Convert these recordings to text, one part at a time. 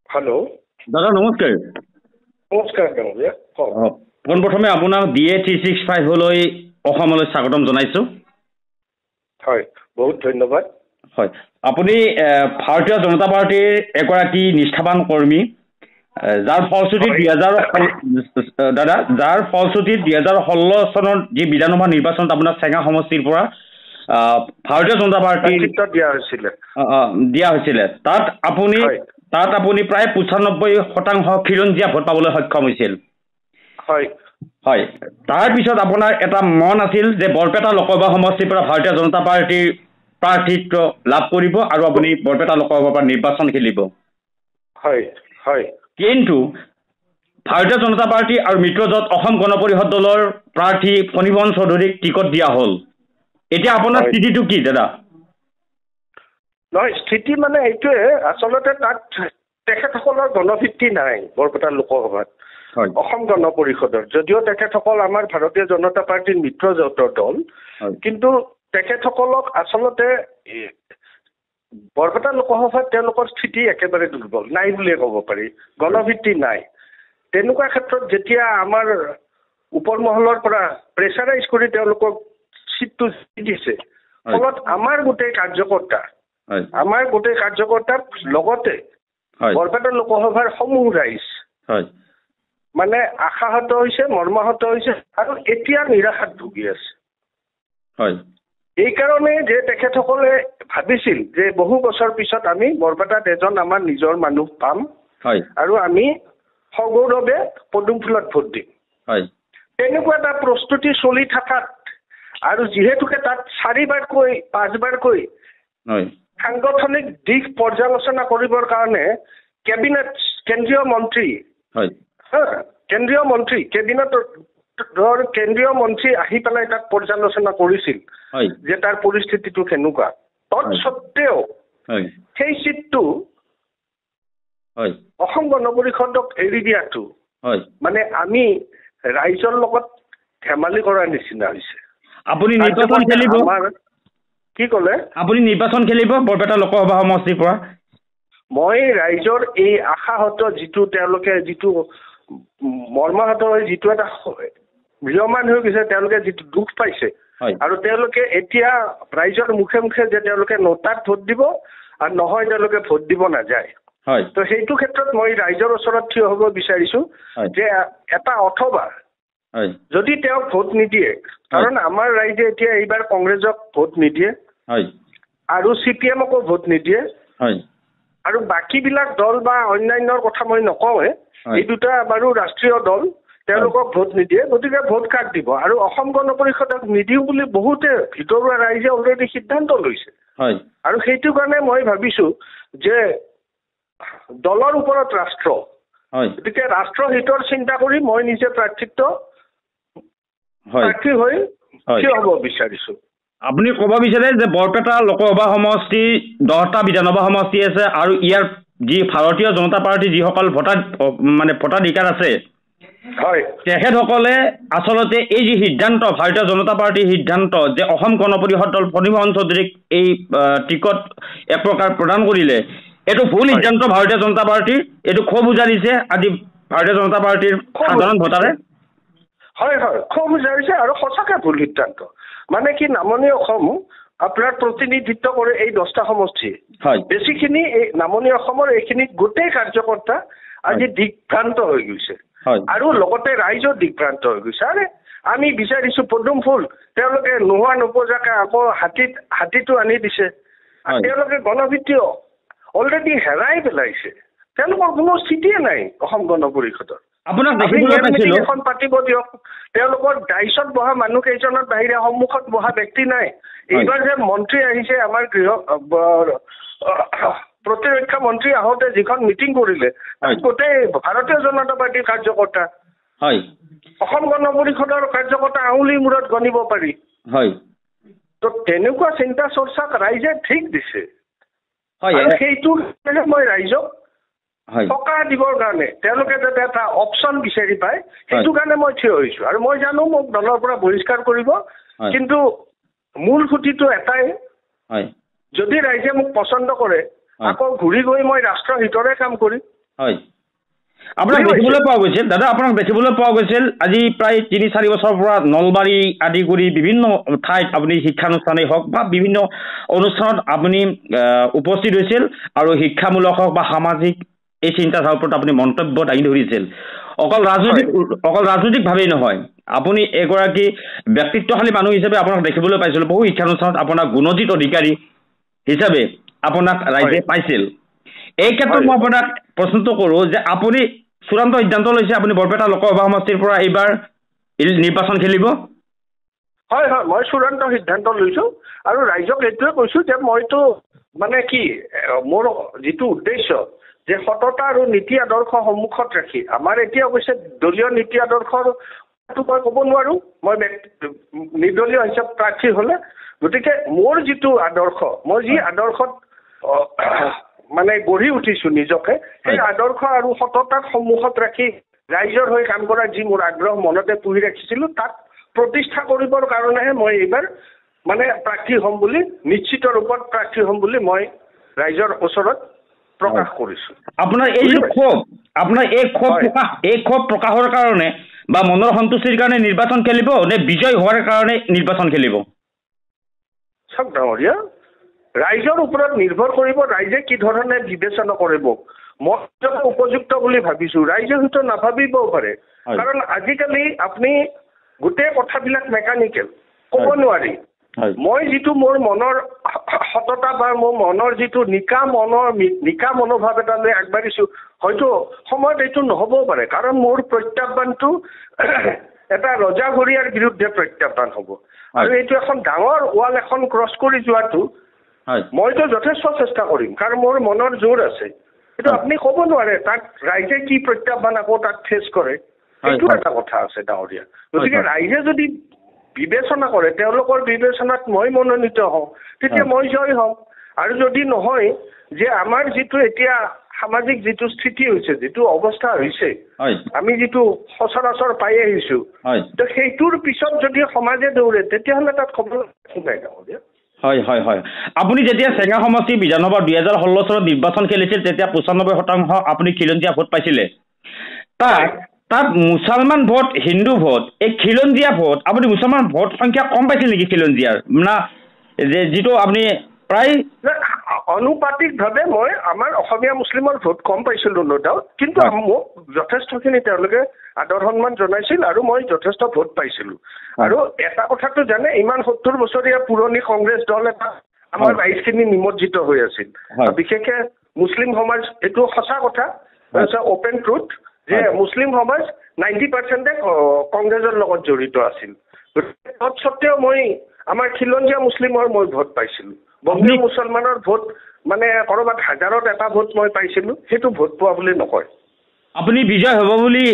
Hello' দাদা নমস্কাৰ। নমস্কাৰ ডাঙৰীয়া কওক। পোনপ্ৰথমে আপোনাক DA 365লৈ অসমলৈ স্বাগতম জনাইছোঁ। হয়, বহুত ধন্যবাদ। হয়, আপুনি ভাৰতীয় জনতা পাৰ্টীৰ এগৰাকী নিষ্ঠাৱান কৰ্মী, যাৰ ফলশ্ৰুতিত 2016 চনত যি বিধানসভা নিৰ্বাচনত আপোনাৰ চেঙা সমষ্টিৰ পৰা ভাৰতীয় জনতা পাৰ্টীৰ দিয়া হৈছিলে। তাত আপুনি প্ৰায় 95% খিলঞ্জীয়া ভোট পাবলৈ সক্ষম হৈছিল। হয় হয়, তাৰপিছত আপোনাৰ এটা মন আছিল যে বৰপেটা লোকসভা সমষ্টিৰ পৰা ভাৰতীয় জনতা পাৰ্টীৰ প্ৰাৰ্থিত্ব লাভ কৰিব আৰু আপুনি বৰপেটা লোকসভাৰ পৰা নিৰ্বাচন খেলিব। হয় হয়। কিন্তু ভাৰতীয় জনতা পাৰ্টী আৰু মিত্ৰজোঁট অসম গণ পৰিষদ দলৰ প্ৰাৰ্থী ফণীভৱন চৌধুৰীক টিকট দিয়া হ'ল। এতিয়া আপোনাৰ স্থিতিটো কি দাদা? নহয়, স্থিতি মানে এইটোৱে, আচলতে তাত তেখেতসকলৰ গণভিত্তি নাই বৰপেটা লোকসভাত। অসম গণ পৰিষদৰ যদিও তেখেতসকল আমাৰ ভাৰতীয় জনতা পাৰ্টীৰ মিত্ৰজোঁটৰ দল, কিন্তু তেখেতসকলক আচলতে বৰপেটা লোকসভাত তেওঁলোকৰ স্থিতি একেবাৰে দুৰ্বল, নাই বুলিয়ে ক'ব পাৰি। গণভিত্তি নাই। তেনেকুৱা ক্ষেত্ৰত যেতিয়া আমাৰ ওপৰ মহলৰ পৰা প্ৰেছাৰাইজ কৰি তেওঁলোকক চিটটো দিছে, ফলত আমাৰ গোটেই কাৰ্যকৰ্তাৰ লগতে বৰপেটা লোকসভাৰ সমূহ ৰাইজ মানে আশাহত হৈছে, মৰ্মাহত হৈছে আৰু এতিয়া নিৰাশাত ভুগি আছে। এইকাৰণে যে তেখেতসকলে ভাবিছিল যে বহু বছৰ পিছত আমি বৰপেটাত এজন আমাৰ নিজৰ মানুহ পাম আৰু আমি সগৌৰৱে পদুম ফুলত ভোট দিম। তেনেকুৱা এটা প্ৰস্তুতি চলি থকাত আৰু যিহেতুকে তাত 4বাৰকৈ 5বাৰকৈ সাংগঠনিক দিশ পৰ্যালোচনা কৰিবৰ কাৰণে কেন্দ্ৰীয় মন্ত্ৰী আহি পেলাই তাত পৰ্যালোচনা কৰিছিল যে তাৰ পৰিস্থিতিটো কেনেকুৱা। তৎসত্বেও সেই চিটটো অসম গণ পৰিষদক এৰি দিয়াটো মানে আমি ৰাইজৰ লগত ধেমালি কৰাৰ নিচিনা হৈছে। আপুনি নিৰ্বাচন খেলিব? কি ক'লে? আপুনি নিৰ্বাচন খেলিব বৰপেটা লোকসভা সমষ্টিৰ পৰা? মই ৰাইজৰ এই আশাহত তেওঁলোকে যিটো মৰ্মাহত হৈ যিটো এটা ম্ৰিয়মান হৈ গৈছে, তেওঁলোকে যিটো দুখ পাইছে আৰু তেওঁলোকে এতিয়া ৰাইজৰ মুখে মুখে যে তেওঁলোকে নোটাত ভোট দিব আৰু নহয় তেওঁলোকে ভোট দিব নাযায়। তো সেইটো ক্ষেত্ৰত মই ৰাইজৰ ওচৰত থিয় হ'ব বিচাৰিছো যে এটা অথবা যদি তেওঁক ভোট নিদিয়ে, কাৰণ আমাৰ ৰাইজে এতিয়া এইবাৰ কংগ্ৰেছক ভোট নিদিয়ে আৰু CPMকো ভোট নিদিয়ে আৰু বাকীবিলাক দল বা অন্যান্যৰ কথা মই নকওঁৱে, এই দুটা বাৰু ৰাষ্ট্ৰীয় দল, তেওঁলোকক ভোট নিদিয়ে। গতিকে ভোট কাক দিব? আৰু অসম গণ পৰিষদক নিদিওঁ বুলি বহুতে ভিতৰুৱা ৰাইজে অলৰেডি সিদ্ধান্ত লৈছে। আৰু সেইটো কাৰণে মই ভাবিছো যে দলৰ ওপৰত ৰাষ্ট্ৰ, গতিকে ৰাষ্ট্ৰহিতৰ চিন্তা কৰি মই নিজে প্ৰাৰ্থী হৈ থিয় হ'ব বিচাৰিছো। আপুনি ক'ব বিচাৰে যে বৰপেটা লোকসভা সমষ্টি 10টা বিধানসভা সমষ্টি আছে আৰু ইয়াৰ যি ভাৰতীয় জনতা পাৰ্টি যিসকল ভোটাধিকাৰ আছে, তেখেতসকলে আচলতে এই যি সিদ্ধান্ত, ভাৰতীয় জনতা পাৰ্টিৰ সিদ্ধান্ত যে অসম গণ পৰিষদ দল ফণীভৱন চৌধুৰীক এই টিকট এক প্ৰকাৰ প্ৰদান কৰিলে, এইটো ভুল সিদ্ধান্ত ভাৰতীয় জনতা পাৰ্টিৰ। এইটো ক্ষোভ উজাৰিছে আজি ভাৰতীয় জনতা পাৰ্টিৰ সাধাৰণ ভোটাৰে। হয়, ক্ষোভ উজাৰিছে আৰু সঁচাকৈ ভুল সিদ্ধান্ত। মানে কি, নামনি অসম আপোনাৰ প্ৰতিনিধিত্ব কৰে এই 10টা সমষ্টি। বেছিখিনি এই নামনি অসমৰ এইখিনি গোটেই কাৰ্যকৰ্তা আজি দিগ্ভ্ৰান্ত হৈ গৈছে আৰু লগতে ৰাইজৰ দিগ্ভ্ৰান্ত হৈ গৈছে। আৰে আমি বিচাৰিছো পদুম ফুল, তেওঁলোকে নোহোৱা নোপোজাকে আকৌ হাতীটো আনি দিছে। তেওঁলোকে গণভিত্তি অলৰেডি হেৰাই পেলাইছে। তেওঁলোকৰ কোনো স্থিতিয়ে নাই অসম গণ পৰিষদৰ। এখন পাতিব দিয়ক, তেওঁলোকৰ ডাইচত বহা মানুহ কেইজনৰ বাহিৰে সন্মুখত বহা ব্যক্তি নাই। এইবাৰ যে মন্ত্ৰী আহিছে, আমাৰ প্ৰতিৰক্ষা মন্ত্ৰী আহোঁতে যিখন মিটিং কৰিলে, গোটেই ভাৰতীয় জনতা পাৰ্টিৰ কাৰ্যকৰ্তা, অসম গণ পৰিষদৰ কাৰ্যকৰ্তা আঙুলিৰ মূৰত গণিব পাৰি। তো তেনেকুৱা চিন্তা চৰ্চাক ৰাইজে ঠিক দিছে। সেইটো মই ৰাইজক টকা দিবৰ কাৰণে তেওঁলোকে যাতে এটা অপশ্যন বিচাৰি পায়, সেইটো কাৰণে মই থিয় হৈছো। আৰু মই জানো মোক দলৰ পৰা বহিষ্কাৰ কৰিব, কিন্তু মূল খুঁটিটো এটাই, যদি ৰাইজে মোক পচন্দ কৰে আকৌ ঘূৰি গৈ মই ৰাষ্ট্ৰৰ হিতৰে কাম কৰিম। হয় আপোনাক দেখিবলৈ পোৱা গৈছিল দাদা আপোনাক দেখিবলৈ পোৱা গৈছিল আজি প্ৰায় ৩-৪ বছৰৰ পৰা নলবাৰী আদি কৰি বিভিন্ন ঠাইত আপুনি শিক্ষানুষ্ঠানেই হওক বা বিভিন্ন অনুষ্ঠানত আপুনি উপস্থিত হৈছিল আৰু শিক্ষামূলক হওক বা সামাজিক এই চিন্তাধাৰাৰ ওপৰত আপুনি মন্তব্য দাঙি ধৰিছিল অকল ৰাজনৈতিকভাৱেই নহয় আপুনি এগৰাকী ব্যক্তিত্বশালী মানুহ হিচাপে আপোনাক দেখিবলৈ পাইছিলোঁ বহু শিক্ষানুষ্ঠানত আপোনাক গুণজিত অধিকাৰী হিচাপে আপোনাক ৰাইজে পাইছিল এই ক্ষেত্ৰত মই আপোনাক প্ৰশ্নটো কৰোঁ যে আপুনি চূড়ান্ত সিদ্ধান্ত লৈছে আপুনি বৰপেটা লোকসভা সমষ্টিৰ পৰা এইবাৰ নিৰ্বাচন খেলিব হয় হয় মই চূড়ান্ত সিদ্ধান্ত লৈছোঁ আৰু ৰাইজক এইটোৱে কৈছোঁ যে মইতো মানে কি মোৰ যিটো উদ্দেশ্য যে সততা আৰু নীতি আদৰ্শ সন্মুখত ৰাখি আমাৰ এতিয়া অৱশ্যে দলীয় নীতি আদৰ্শৰ মই ক'ব নোৱাৰোঁ মই নিৰ্দলীয় হিচাপ প্ৰাৰ্থী হ'লে গতিকে মোৰ যিটো আদৰ্শ মই যি আদৰ্শত মানে গঢ়ি উঠিছোঁ নিজকে সেই আদৰ্শ আৰু সততাক সন্মুখত ৰাখি ৰাইজৰ হৈ কাম কৰাৰ যি মোৰ আগ্ৰহ মনতে পুহি ৰাখিছিলোঁ তাক প্ৰতিষ্ঠা কৰিবৰ কাৰণেহে মই এইবাৰ মানে প্ৰাৰ্থী হ'ম বুলি নিশ্চিত ৰূপত প্ৰাৰ্থী হ'ম বুলি মই ৰাইজৰ ওচৰত প্ৰকাশ কৰিছোঁ আপোনাৰ এই ক্ষোভ প্ৰকাশৰ কাৰণে বা মনৰ সন্তুষ্টিৰ কাৰণে নিৰ্বাচন খেলিব নে বিজয় হোৱাৰ কাৰণে নিৰ্বাচন খেলিব চাওক ডাঙৰীয়া ৰাইজৰ ওপৰত নিৰ্ভৰ কৰিব ৰাইজে কি ধৰণে বিবেচনা কৰিব মই উপযুক্ত বুলি ভাবিছোঁ ৰাইজে হয়তো নাভাবিবও পাৰে কাৰণ আজিকালি আপুনি গোটেই কথাবিলাক মেকানিকেল ক'ব নোৱাৰি মই যিটো মোৰ মনৰ সততা বা মোৰ মনৰ যিটো নিকা মনোভাৱ এটা লৈ আগবাঢ়িছোঁ হয়তো সময়ত এইটো নহ'বও পাৰে কাৰণ মোৰ প্ৰত্যাহ্বানটো এটা ৰজাঘৰীয়াৰ বিৰুদ্ধে প্ৰত্যাহ্বান হ'ব আৰু এইটো এখন ডাঙৰ ৱাল এখন ক্ৰছ কৰি যোৱাটো মইতো যথেষ্ট চেষ্টা কৰিম কাৰণ মোৰ মনৰ জোৰ আছে কিন্তু আপুনি ক'ব নোৱাৰে তাক ৰাইজে কি প্ৰত্যাহ্বান আকৌ তাক ফেচ কৰে সেইটো এটা কথা আছে ডাঙৰীয়া গতিকে ৰাইজে যদি বিবেচনা কৰে তেওঁলোকৰ বিবেচনাত মই মনোনীত হওঁ তেতিয়া মই জয় হ'ম আৰু যদি নহয় যে আমাৰ যিটো এতিয়া সামাজিক যিটো স্থিতি হৈছে যিটো অৱস্থা হৈছে আমি যিটো সচৰাচৰ পাই আহিছোঁ তো সেইটোৰ পিছত যদি সমাজে দৌৰে তেতিয়াহ'লে তাত খবৰ নাই ডাঙৰীয়া হয় হয় হয় আপুনি যেতিয়া চেঙা সমষ্টি বিধানসভা 2016 চনত নিৰ্বাচন খেলিছিল তেতিয়া 95% আপুনি খিলঞ্জীয়া ভোট পাইছিলে তাত মুছলমান ভোট হিন্দু ভোট এই খিলঞ্জীয়া ভোট আপুনি মুছলমান ভোট সংখ্যা কম পাইছিল নেকি খিলঞ্জীয়াৰ না যে যিটো আপুনি প্ৰায় অনুপাতিকভাৱে মই আমাৰ অসমীয়া মুছলিমৰ ভোট কম পাইছিলোঁ ন ডাউট কিন্তু মোক যথেষ্টখিনি তেওঁলোকে আদৰ সন্মান জনাইছিল আৰু মই যথেষ্ট ভোট পাইছিলোঁ আৰু এটা কথাটো জানে ইমান 70 বছৰীয়া পুৰণি কংগ্ৰেছ দল এটা আমাৰ ৰাইজখিনি নিমজ্জিত হৈ আছিল বিশেষকৈ মুছলিম সমাজ এইটো সঁচা কথা অপেন ট্ৰুথ যে মুছলিম সমাজ 90% কংগ্ৰেছৰ লগত জড়িত আছিল তৎসত্ত্বেও মই আমাৰ খিলঞ্জীয়া মুছলিমৰ মই ভোট পাইছিলোঁ বংগীয় মুছলমানৰ ভোট মানে ক'ৰবাত হাজাৰত এটা ভোট মই পাইছিলোঁ সেইটো ভোট পোৱা বুলি নকয় আপুনি বিজয় হ'ব বুলি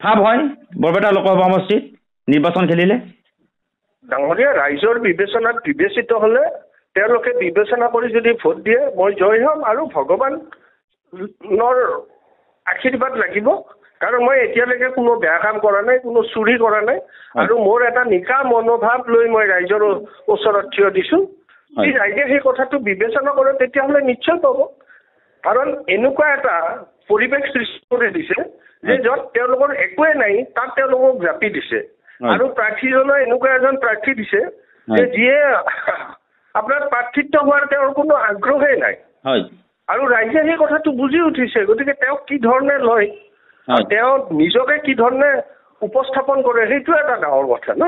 ভাব হয় বৰপেটা লোকসভা সমষ্টিত নিৰ্বাচন খেলিলে ডাঙৰীয়া ৰাইজৰ বিবেচনাত বিবেচিত হ'লে তেওঁলোকে বিবেচনা কৰি যদি ভোট দিয়ে মই জয় হ'ম আৰু ভগৱানৰ আশীৰ্বাদ লাগিব কাৰণ মই এতিয়ালৈকে কোনো বেয়া কাম কৰা নাই কোনো চুৰি কৰা নাই আৰু মোৰ এটা নিকা মনোভাৱ লৈ মই ৰাইজৰ ওচৰত থিয় দিছোঁ যদি ৰাইজে সেই কথাটো বিবেচনা কৰে তেতিয়াহ'লে নিশ্চয় পাব কাৰণ এনেকুৱা এটা পৰিৱেশ সৃষ্টি কৰি দিছে যে য'ত তেওঁলোকৰ একোৱেই নাই তাত তেওঁলোকক জাপি দিছে আৰু প্ৰাৰ্থীজনে এনেকুৱা এজন প্ৰাৰ্থী দিছে যে যিয়ে আপোনাৰ প্ৰাৰ্থিত্ব হোৱাৰ তেওঁৰ কোনো আগ্ৰহেই নাই আৰু ৰাইজে সেই কথাটো বুজি উঠিছে গতিকে তেওঁক কি ধৰণে লয় তেওঁ নিজকে কি ধৰণে উপস্থাপন কৰে সেইটো এটা ডাঙৰ কথা ন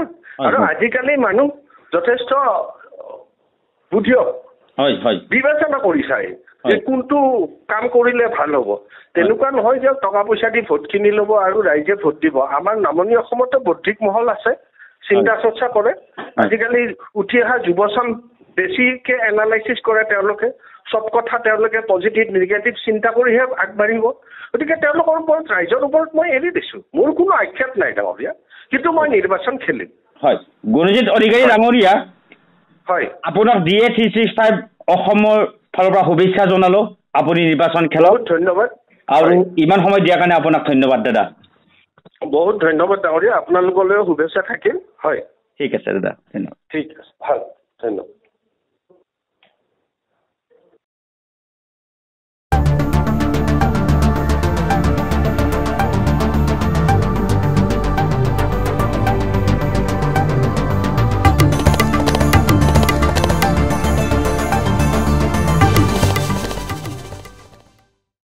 আৰু আজিকালি মানুহ যথেষ্ট বুদ্ধিয়ক বিবেচনা কৰি চাই যে কোনটো কাম কৰিলে ভাল হ'ব তেনেকুৱা নহয় যে টকা পইচা দি ভোট কিনি ল'ব আৰু ৰাইজে ভোট দিব আমাৰ নামনি অসমতো বৌদ্ধিক মহল আছে চিন্তা চৰ্চা কৰে আজিকালি উঠি অহা যুৱচাম বেছিকৈ এনালাইচিছ কৰে তেওঁলোকে চব কথা তেওঁলোকে পজিটিভ নিগেটিভ চিন্তা কৰিহে আগবাঢ়িব গতিকে তেওঁলোকৰ ওপৰত ৰাইজৰ ওপৰত মই এৰি দিছোঁ মোৰ কোনো আক্ষেপ নাই ডাঙৰীয়া কিন্তু মই নিৰ্বাচন খেলিম হয় গুণজিত অধিকাৰী ডাঙৰীয়া হয় আপোনাক DA 365 অসমৰ ফালৰ পৰা শুভেচ্ছা জনালোঁ আপুনি নিৰ্বাচন খেলক ধন্যবাদ আৰু ইমান সময় দিয়াৰ কাৰণে আপোনাক ধন্যবাদ দাদা বহুত ধন্যবাদ ডাঙৰীয়া আপোনালোকলৈও শুভেচ্ছা থাকিল হয় ঠিক আছে দাদা ধন্যবাদ ঠিক আছে ভাল ধন্যবাদ